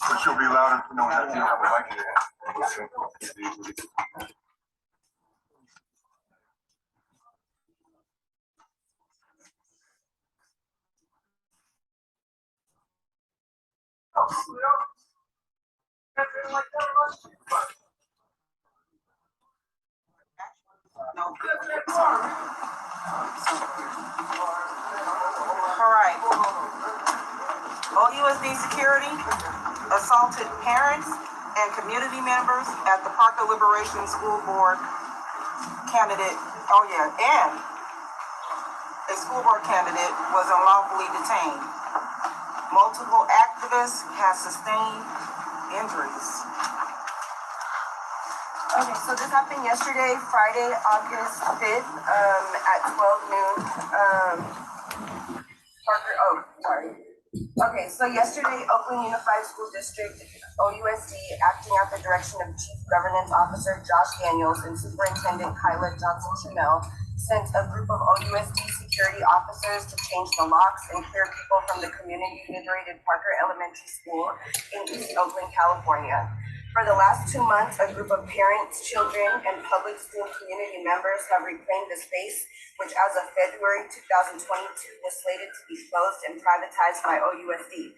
But you'll be louder knowing that you have a mic in your hand. All right. OUSD security assaulted parents and community members at the Parker Liberation School Board candidate. Oh yeah, and a school board candidate was unlawfully detained. Multiple activists have sustained injuries. Okay, so this happened yesterday, Friday, August 5th, at 12 noon. Okay, so yesterday, Oakland Unified School District, OUSD, acting at the direction of Chief Governance Officer Josh Daniels and Superintendent Kyla Johnson-Chamel, sent a group of OUSD security officers to change the locks and clear people from the community-liberated Parker Elementary School in East Oakland, California. For the last 2 months, a group of parents, children, and public school community members have reclaimed the space, which as of February 2022 was slated to be closed and privatized by OUSD.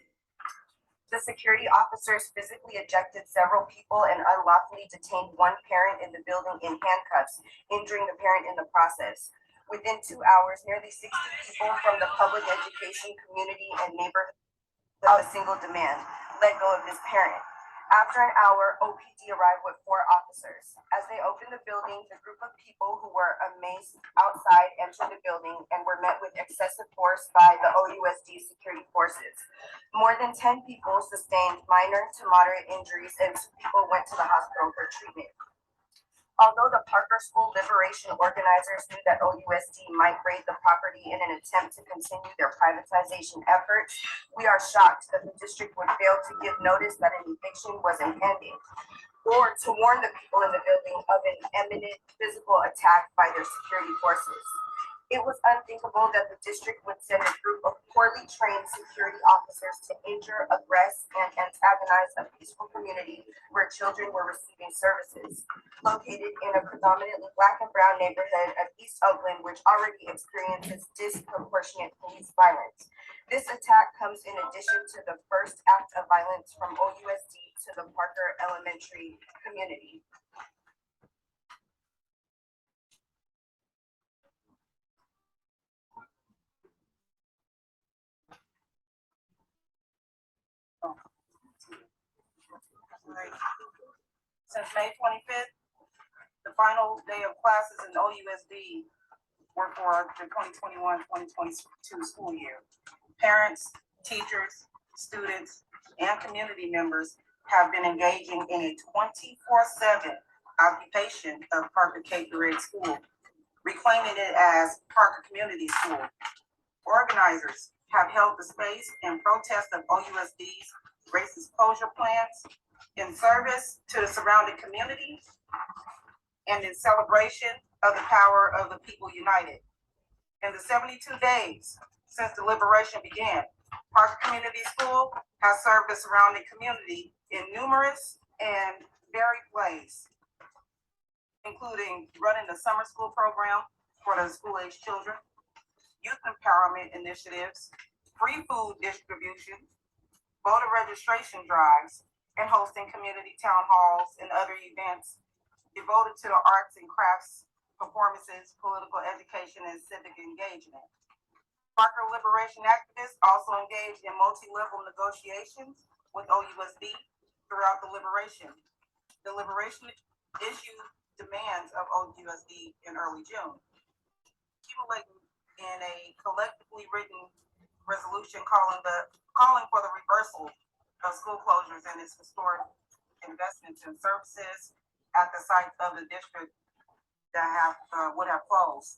The security officers physically ejected several people and unlawfully detained one parent in the building in handcuffs, injuring the parent in the process. Within 2 hours, nearly 60 people from the public education community and neighborhood without a single demand let go of this parent. After an hour, OPD arrived with 4 officers. As they opened the building, the group of people who were amazed outside entered the building and were met with excessive force by the OUSD security forces. More than 10 people sustained minor to moderate injuries and 2 people went to the hospital for treatment. Although the Parker School Liberation organizers knew that OUSD might raid the property in an attempt to continue their privatization efforts, we are shocked that the district would fail to give notice that an eviction was impending, or to warn the people in the building of an imminent physical attack by their security forces. It was unthinkable that the district would send a group of poorly trained security officers to injure, aggress, and antagonize a peaceful community where children were receiving services. Located in a predominantly Black and brown neighborhood of East Oakland, which already experiences disproportionate police violence. This attack comes in addition to the first act of violence from OUSD to the Parker Elementary community. Since May 25th, the final day of classes in OUSD were for the 2021-2022 school year. Parents, teachers, students, and community members have been engaging in a 24/7 occupation of Parker K-8 School, reclaiming it as Parker Community School. Organizers have held the space in protest of OUSD's racist closure plans, in service to the surrounding community, and in celebration of the power of the people united. In the 72 days since the liberation began, Parker Community School has served the surrounding community in numerous and varied ways, including running the summer school program for the school-age children, youth empowerment initiatives, free food distribution, voter registration drives, and hosting community town halls and other events devoted to the arts and crafts, performances, political education, and civic engagement. Parker liberation activists also engaged in multi-level negotiations with OUSD throughout the liberation. The liberation issued demands of OUSD in early June, accumulating in a collectively written resolution calling for the reversal of school closures and its historic investments in services at the site of the district that would have closed.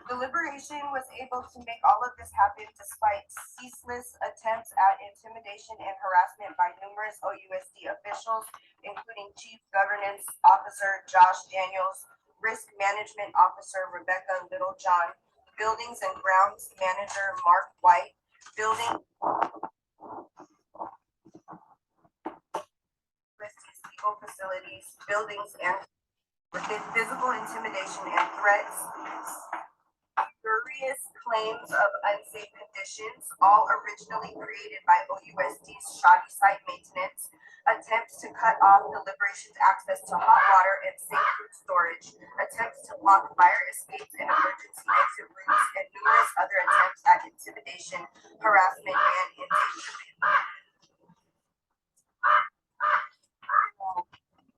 The liberation was able to make all of this happen despite ceaseless attempts at intimidation and harassment by numerous OUSD officials, including Chief Governance Officer Josh Daniels, Risk Management Officer Rebecca Littlejohn, Buildings and Grounds Manager Mark White, Building legal facilities, buildings, and physical intimidation and threats, spurious claims of unsafe conditions, all originally created by OUSD's shoddy site maintenance, attempts to cut off deliberations access to hot water and safe food storage, attempts to block fire escapes and emergency exit routes, and numerous other attempts at intimidation, harassment, and endangerment.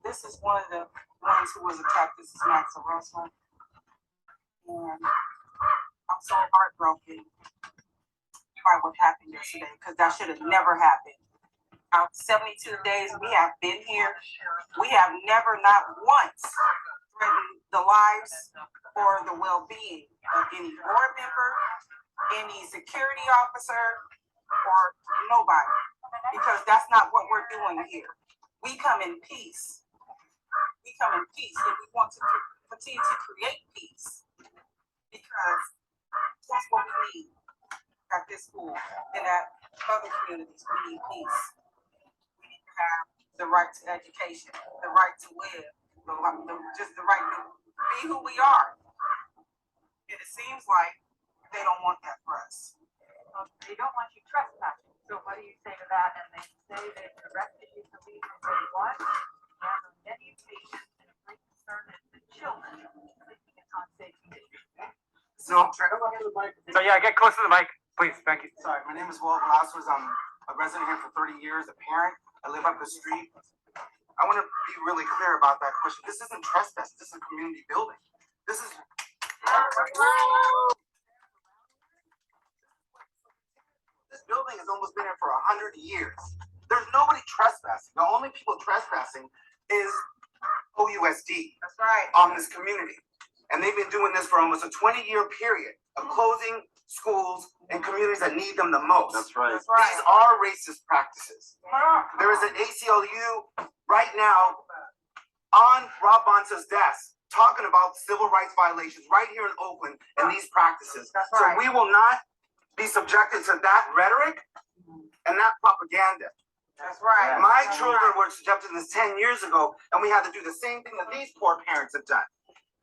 This is one of the ones who was attacked. This is Max Arosma. And I'm so heartbroken by what happened yesterday, because that should have never happened. Out 72 days we have been here, we have never, not once, threatened the lives or the well-being of any board member, any security officer, or nobody, because that's not what we're doing here. We come in peace. We come in peace, and we want to continue to create peace, because that's what we need at this school and at other communities. We need peace. We need to have the right to education, the right to live, just the right to be who we are. And it seems like they don't want that for us. They don't want you trespassing. So what do you say to that? And they say they've arrested you for leaving from day one. And on many occasions, and a great concern is the children sleeping in unsafe conditions. So yeah, get close to the mic, please. Thank you. sorry, my name is Walt Velasquez. I'm a resident here for 30 years, a parent. I live up the street. I want to be really clear about that question. This isn't trespass. This is a community building. This is. This building has almost been here for 100 years. There's nobody trespassing. The only people trespassing is OUSD. That's right. On this community. And they've been doing this for almost a 20-year period of closing schools in communities that need them the most. That's right. That's right. These are racist practices. There is an ACLU right now on Rob Bonta's desk talking about civil rights violations right here in Oakland and these practices. That's So right. we will not be subjected to that rhetoric and that propaganda. That's right. My That's children right. were subjected to this 10 years ago, and we had to do the same thing that these poor parents have done.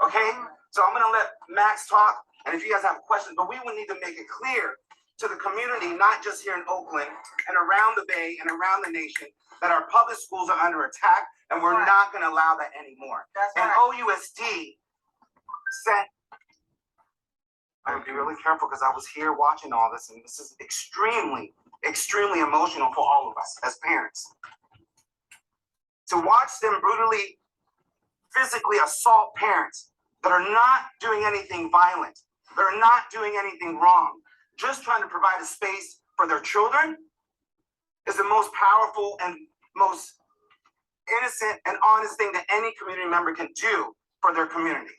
Okay? So I'm gonna let Max talk, and if you guys have questions, but we would need to make it clear to the community, not just here in Oakland and around the Bay and around the nation, that our public schools are under attack, and we're Right. not gonna allow that anymore. That's And right. OUSD sent, I would be really careful because I was here watching all this, and this is extremely, extremely emotional for all of us as parents. To watch them brutally, physically assault parents that are not doing anything violent, that are not doing anything wrong, just trying to provide a space for their children is the most powerful and most innocent and honest thing that any community member can do for their community.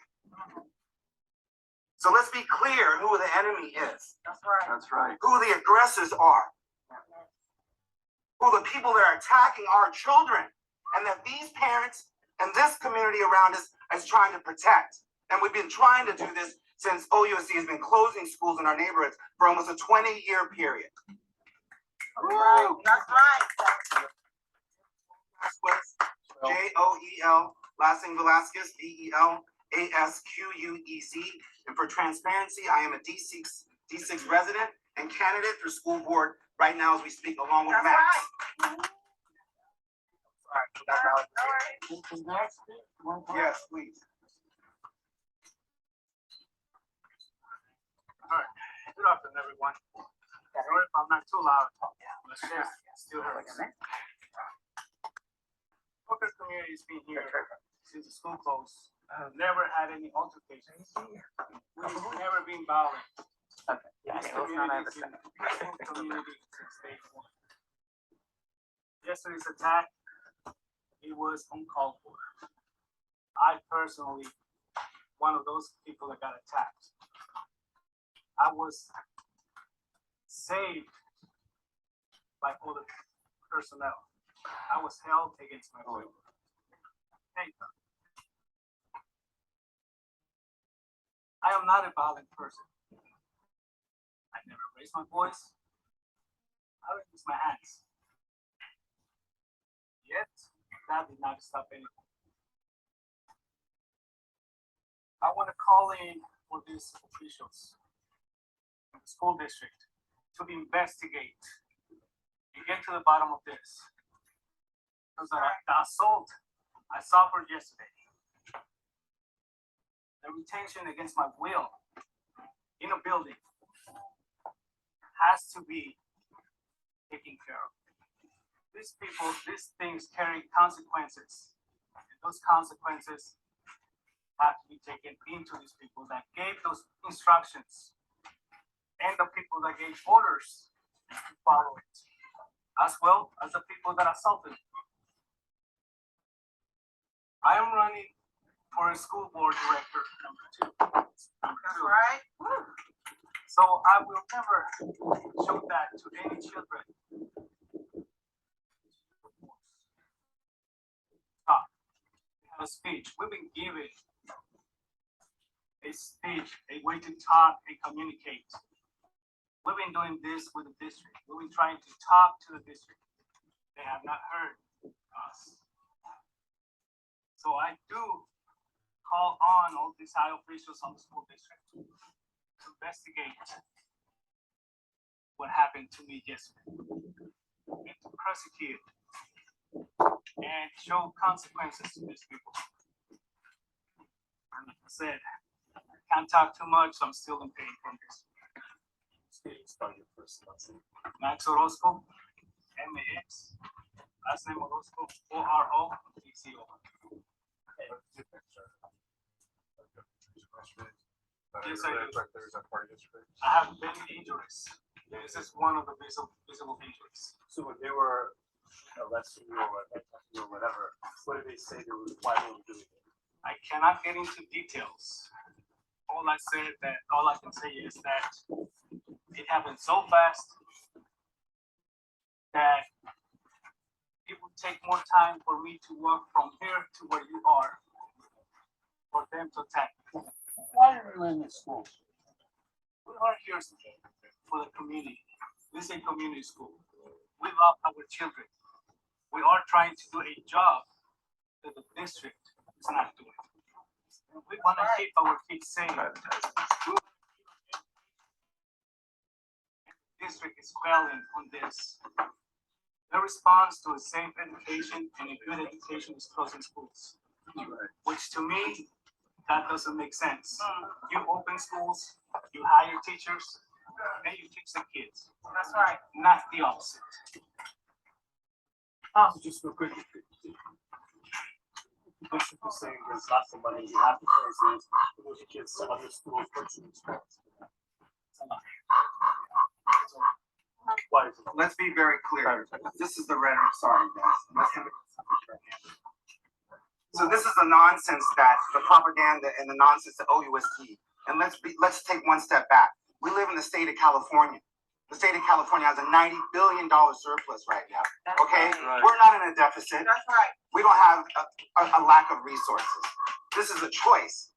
So let's be clear who the enemy is, That's right. That's right. who the aggressors are, who the people that are attacking our children, and that these parents and this community around us is trying to protect. And we've been trying to do this since OUSD has been closing schools in our neighborhoods for almost a 20-year period. Right. That's right. Joel, last name Velasquez, VELASQUEZ. And for transparency, I am a D6 resident and candidate for school board right now as we speak, along with That's Max. right. All right, so that's how it- All right. Yes, please. Good afternoon, everyone. Sorry if I'm not too loud. The sheriff still hurts. Oakland community's been here since the school closed. Never had any altercations. We've never been violent. This community's been a peaceful community since day one. Yesterday's attack, it was uncalled for. I personally, one of those people that got attacked. I was saved by all the personnel. I was held against my will. Thank God. I am not a violent person. I never raised my voice. I would use my hands. Yet, that did not stop anything. I want to call in for these officials in the school district to investigate and get to the bottom of this. Because the assault I suffered yesterday, the retention against my will in a building has to be taken care of. These people, these things carry consequences, and those consequences have to be taken into these people that gave those instructions and the people that gave orders to follow it, as well as the people that assaulted. I am running for a school board director number 2. That's right. So I will never show that to any children. A speech. We've been given a speech, a way to talk and communicate. We've been doing this with the district. We've been trying to talk to the district. They have not heard us. So I do call on all these high officials on the school district to investigate what happened to me yesterday and to prosecute and show consequences to these people. And like I said, I can't talk too much, so I'm still in pain from this. Start your first lesson. Max Orozco, M-A-X, last name Orozco, O-R-O-Z-C-O. Yes, I do. I have many injuries. This is one of the visible injuries. So when they were arresting you or attacking you or whatever, what did they say they were, why they were doing it? I cannot get into details. All I can say is that it happened so fast that it would take more time for me to walk from here to where you are for them to attack. Why are you in the school? We are here for the community. This is a community school. We love our children. We are trying to do a job that the district is not doing. We want to keep our kids safe. The district is failing on this. The response to a safe education and a good education is closing schools, which to me, that doesn't make sense. You open schools, you hire teachers, and you teach the kids. That's right. Not the opposite. Just real quick. The district is saying there's lots of money, you have to close these, those kids to other schools, what's your response? Why is it? Let's be very clear. This is the rhetoric, sorry guys. So this is the nonsense that the propaganda and the nonsense that OUSD. And let's take one step back. We live in the state of California. The state of California has a $90 billion surplus right now. Okay, we're not in a deficit. That's right. We don't have a lack of resources. This is a choice.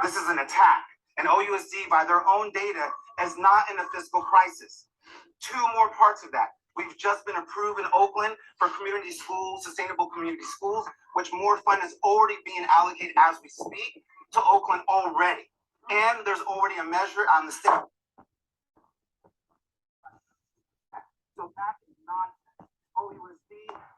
This is an attack. And OUSD, by their own data, is not in a fiscal crisis. Two more parts of that. We've just been approved in Oakland for community schools, sustainable community schools, which more fund is already being allocated as we speak to Oakland already. And there's already a measure on the state. So that is nonsense. OUSD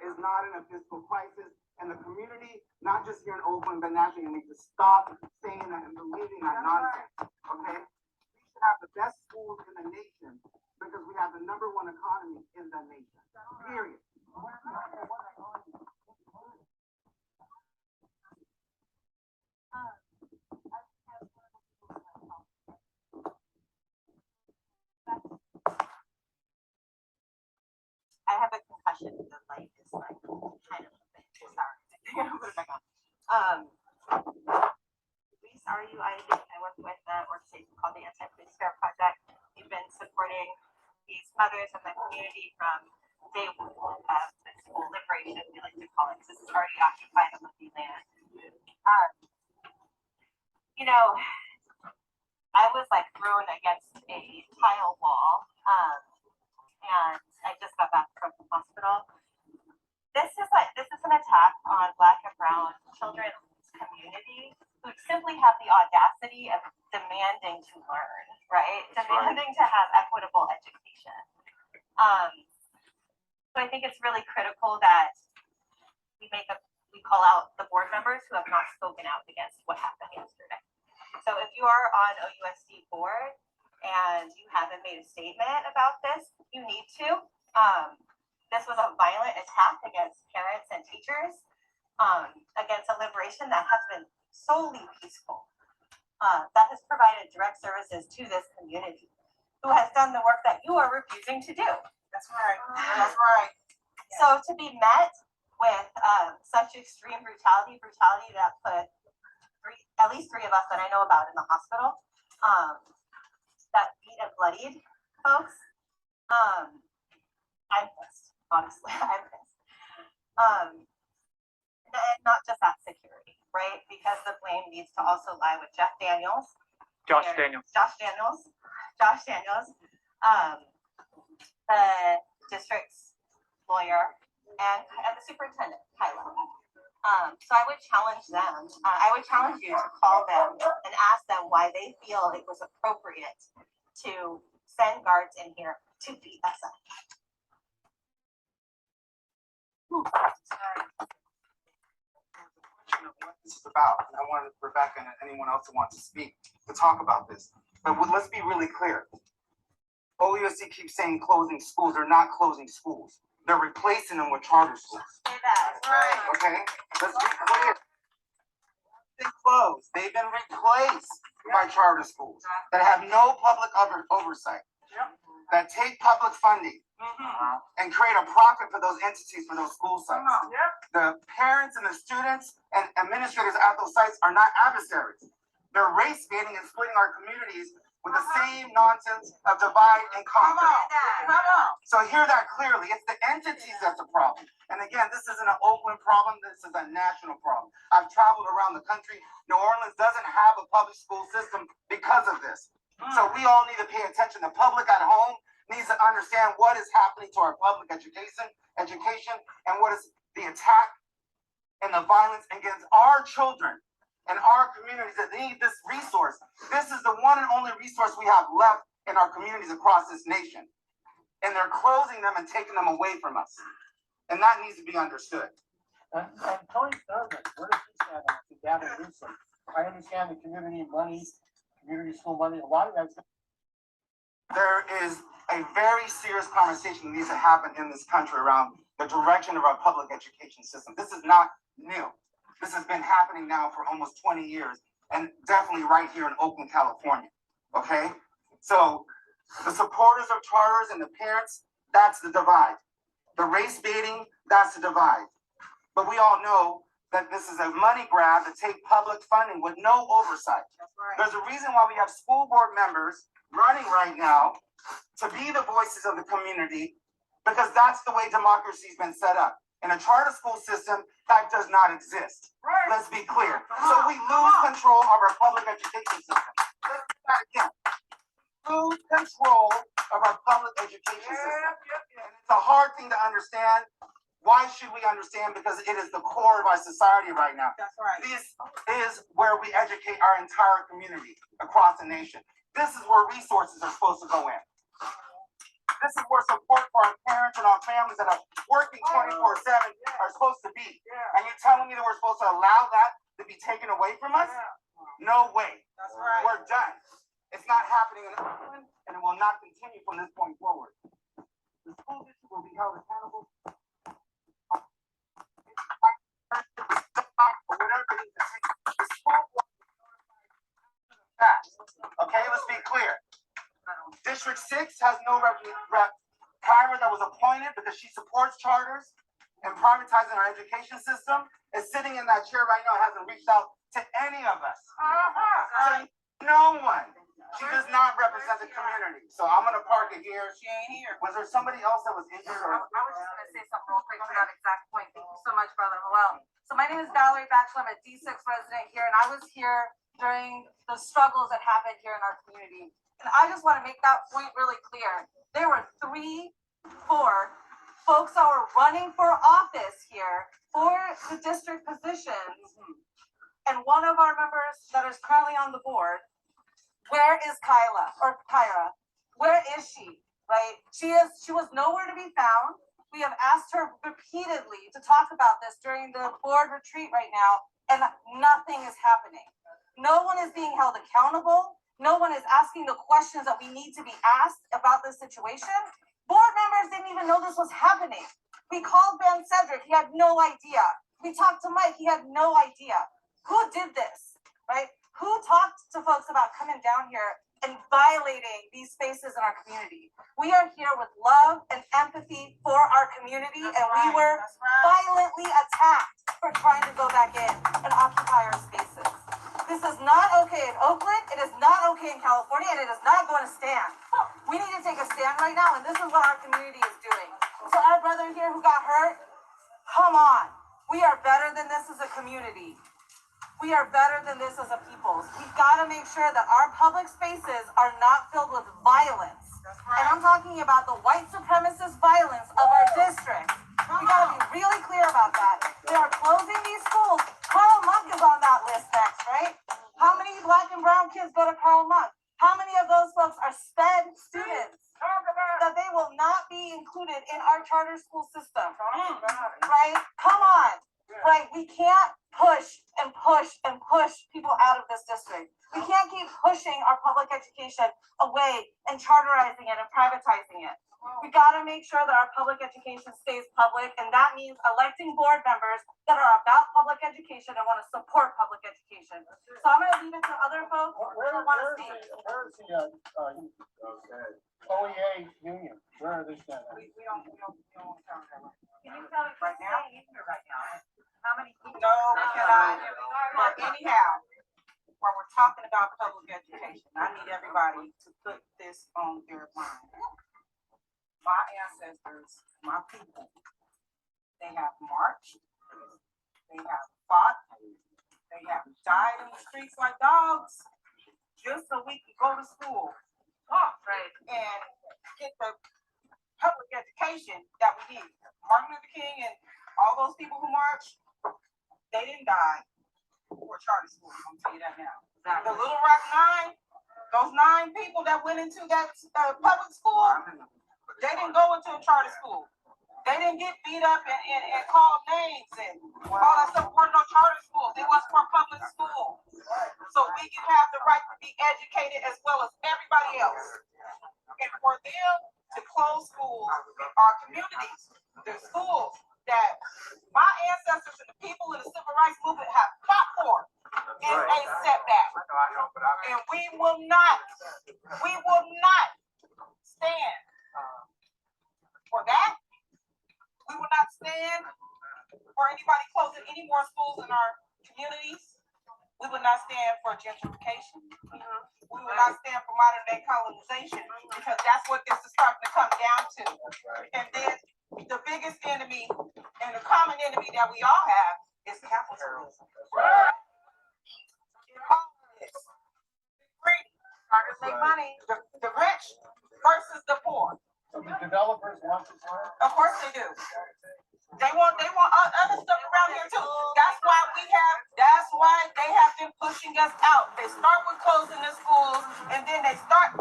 is not in a fiscal crisis, and the community, not just here in Oakland, but nationally, need to stop saying that and believing that nonsense. Okay? We should have the best schools in the nation because we have the #1 economy in the nation. Period. I have a concussion. The light is like kind of a bit. Sorry. Police RUI, I work with an organization called the Anti-Police Fair Project. We've been supporting these mothers in the community from day one of the school liberation, we like to call it, because this is already occupied on the land. You know, I was like thrown against a tile wall, and I just got back from the hospital. This is an attack on Black and Brown children's community who simply have the audacity of demanding to learn, right? Demanding to have equitable education. So I think it's really critical that we call out the board members who have not spoken out against what happened yesterday. So if you are on OUSD board and you haven't made a statement about this, you need to. This was a violent attack against parents and teachers, against a liberation that has been solely peaceful, that has provided direct services to this community, who has done the work that you are refusing to do. That's right. That's right. So to be met with such extreme brutality that put at least three of us that I know about in the hospital, that beat and bloodied folks, I'm pissed, honestly, I'm pissed. And not just that security, right? Because the blame needs to also lie with Josh Daniels, the district's lawyer, and the superintendent, Kyla. So I would challenge them. I would challenge you to call them and ask them why they feel it was appropriate to send guards in here to beat us up. Of what this is about, and I wanted Rebecca and anyone else who wants to speak to talk about this. But let's be really clear. OUSD keeps saying closing schools. They're not closing schools. They're replacing them with charter schools. Say that. Right. Okay? Let's be clear. They've closed. They've been replaced by charter schools that have no public oversight, that take public funding and create a profit for those entities, for those school sites. The parents and the students and administrators at those sites are not adversaries. They're race baiting and splitting our communities with the same nonsense of divide and conquer. So hear that clearly. It's the entities that's the problem. And again, this isn't an Oakland problem. This is a national problem. I've traveled around the country. New Orleans doesn't have a public school system because of this. So we all need to pay attention. The public at home needs to understand what is happening to our public education, and what is the attack and the violence against our children and our communities that need this resource. This is the one and only resource we have left in our communities across this nation. And they're closing them and taking them away from us. And that needs to be understood. And Tony Thurman, where does he stand on to gather resources? I understand the community money, community school money, a lot of that's. There is a very serious conversation that needs to happen in this country around the direction of our public education system. This is not new. This has been happening now for almost 20 years, and definitely right here in Oakland, California. Okay? So the supporters of charters and the parents, that's the divide. The race baiting, that's the divide. But we all know that this is a money grab to take public funding with no oversight. There's a reason why we have school board members running right now to be the voices of the community, because that's the way democracy's been set up. In a charter school system, that does not exist. Let's be clear. So we lose control of our public education system. Let's do that again. Lose control of our public education system. And it's a hard thing to understand. Why should we understand? Because it is the core of our society right now. That's right. This is where we educate our entire community across the nation. This is where resources are supposed to go in. This is where support for our parents and our families that are working 24/7 are supposed to be. And you're telling me that we're supposed to allow that to be taken away from us? No way. That's right. We're done. It's not happening in Oakland, and it will not continue from this point forward. The school district will be held accountable. Or whatever it is to take. The school board will be notified. Okay, let's be clear. District 6 has no rep. Kyra that was appointed because she supports charters and privatizing our education system is sitting in that chair right now, hasn't reached out to any of us. So no one. She does not represent the community. So I'm gonna park it here. She ain't here. Was there somebody else that was injured or? I was just gonna say something real quick to that exact point. Thank you so much, Brother Noel. So my name is Valerie Batchelor. I'm a D6 resident here, and I was here during the struggles that happened here in our community. And I just want to make that point really clear. There were 3, 4 folks that were running for office here for the district positions. And one of our members that is currently on the board, where is Kyra? Where is she? Right? She was nowhere to be found. We have asked her repeatedly to talk about this during the board retreat right now, and nothing is happening. No one is being held accountable. No one is asking the questions that we need to be asked about this situation. Board members didn't even know this was happening. We called Ben Cedric, he had no idea. We talked to Mike, he had no idea. Who did this, right? Who talked to folks about coming down here and violating these spaces in our community? We are here with love and empathy for our community, and we were violently attacked for trying to go back in and occupy our spaces. This is not okay in Oakland, it is not okay in California, and it is not going to stand. We need to take a stand right now, and this is what our community is doing. So our brother here who got hurt, come on. We are better than this as a community. We are better than this as a people. We've got to make sure that our public spaces are not filled with violence. And I'm talking about the white supremacist violence of our district. We got to be really clear about that. They are closing these schools. Karl Muck is on that list next, right? How many black and brown kids go to Karl Muck? How many of those folks are SPED students that they will not be included in our charter school system? Right? Come on. Right? We can't push and push and push people out of this district. We can't keep pushing our public education away and charterizing it and privatizing it. We got to make sure that our public education stays public, and that means electing board members that are about public education and want to support public education. So I'm going to leave it to other folks who want to speak. Where's the OEA union? Where are they standing? We don't count that. Can you tell us Right now? right now? How many people? No, we cannot. But anyhow, while we're talking about public education, I need everybody to put this on their mind. My ancestors, my people, they have marched, they have fought, they have died in the streets like dogs, just so we can go to school, Right. and get the public education that we need. Martin Luther King and all those people who marched, they didn't die for charter schools. I'm gonna tell you that now. The Little Rock 9, those 9 people that went into that public school, they didn't go into a charter school. They didn't get beat up and called names and all that stuff for no charter schools. It was for public school. So we can have the right to be educated as well as everybody else. And for them to close schools, our communities, the schools that my ancestors and the people in the civil rights movement have fought for is a setback. And we will not stand for that. We will not stand for anybody closing any more schools in our communities. We will not stand for gentrification. We will not stand for modern day colonization, because that's what this is starting to come down to. And then the biggest enemy and the common enemy that we all have is capitalism. Starters make money. The rich versus the poor. So the developers want this land? Of course they do. They want other stuff around here too. That's why they have been pushing us out. They start with closing the schools, and then they start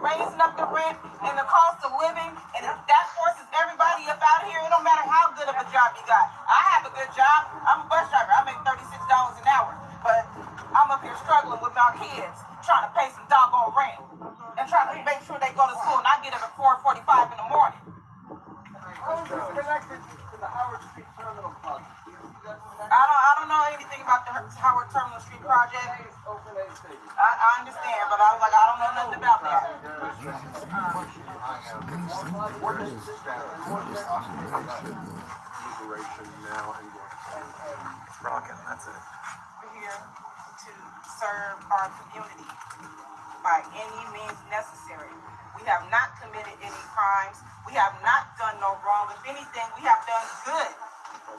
raising up the rent and the cost of living, and that forces everybody up out here. It don't matter how good of a job you got. I have a good job. I'm a bus driver. I make $36 an hour, but I'm up here struggling with my kids, trying to pay some doggone rent and trying to make sure they go to school. And I get up at 4:45 in the morning. How is this connected to the Howard Street Terminal project? I don't know anything about the Howard Terminal Street project. I understand, but I was like, I don't know nothing about that. That's it. We're here to serve our community by any means necessary. We have not committed any crimes. We have not done no wrong. If anything, we have done good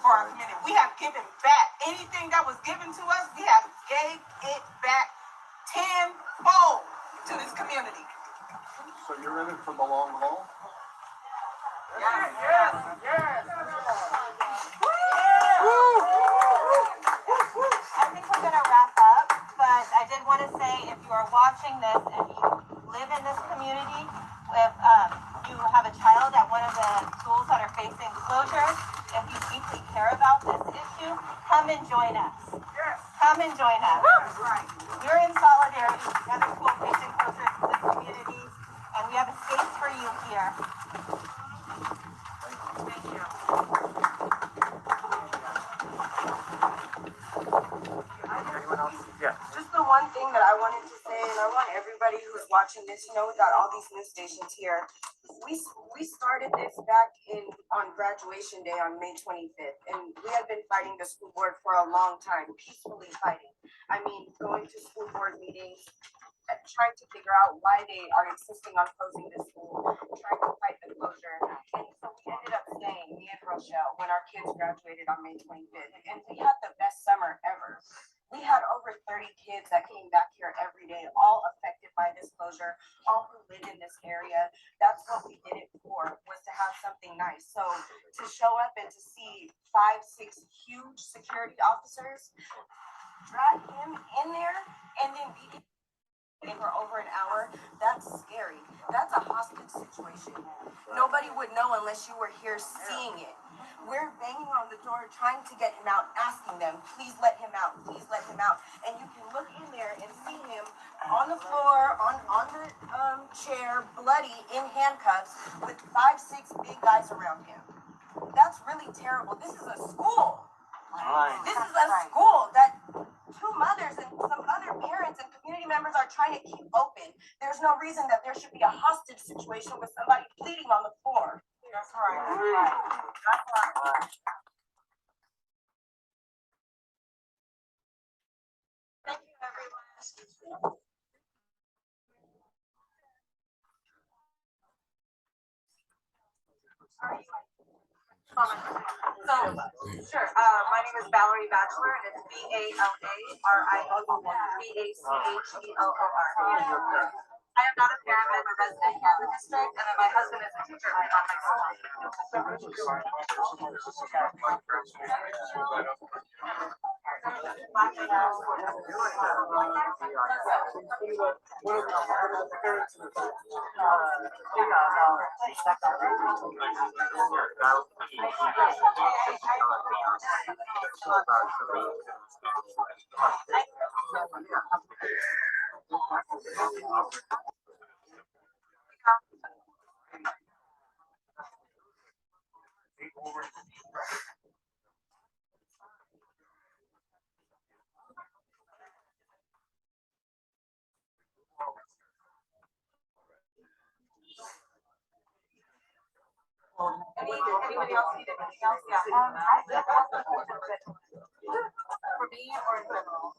for our community. We have given back anything that was given to us. We have gave it back tenfold to this community. So you're in it for the long haul? Yes, yes. I think we're gonna wrap up, but I did want to say, if you are watching this and you live in this community, if you have a child at one of the schools that are facing closure, if you deeply care about this issue, come and join us. Come and join us. We're in solidarity with other schools facing closure in this community, and we have a space for you here. Thank you. Anyone else? Yeah. Just the one thing that I wanted to say, and I want everybody who's watching this, you know, we got all these news stations here. We started this back on graduation day on May 25th, and we had been fighting the school board for a long time, peacefully fighting. I mean, going to school board meetings, trying to figure out why they are insisting on closing the school, trying to fight the closure. And so we ended up staying, me and Rochelle, when our kids graduated on May 25th, and we had the best summer ever. We had over 30 kids that came back here every day, all affected by this closure, all who live in this area. That's what we did it for, was to have something nice. So to show up and to see 5, 6 huge security officers drag him in there and then be in for over an hour, that's scary. That's a hostage situation. Nobody would know unless you were here seeing it. We're banging on the door trying to get him out, asking them, please let him out, please let him out. And you can look in there and see him on the floor, on the chair, bloody, in handcuffs, with 5, 6 big guys around him. That's really terrible. This is a school. This is a school that 2 mothers and some other parents and community members are trying to keep open. There's no reason that there should be a hostage situation with somebody bleeding on the floor. That's right. That's right. That's right. Thank you, everyone. So, sure, my name is Valerie Bachelor, and it's BALARIOBACHELOR. I am not a parent, I'm a resident here in the district, and then my husband is a teacher at my Anybody else need anything else? Yeah. For me or in general?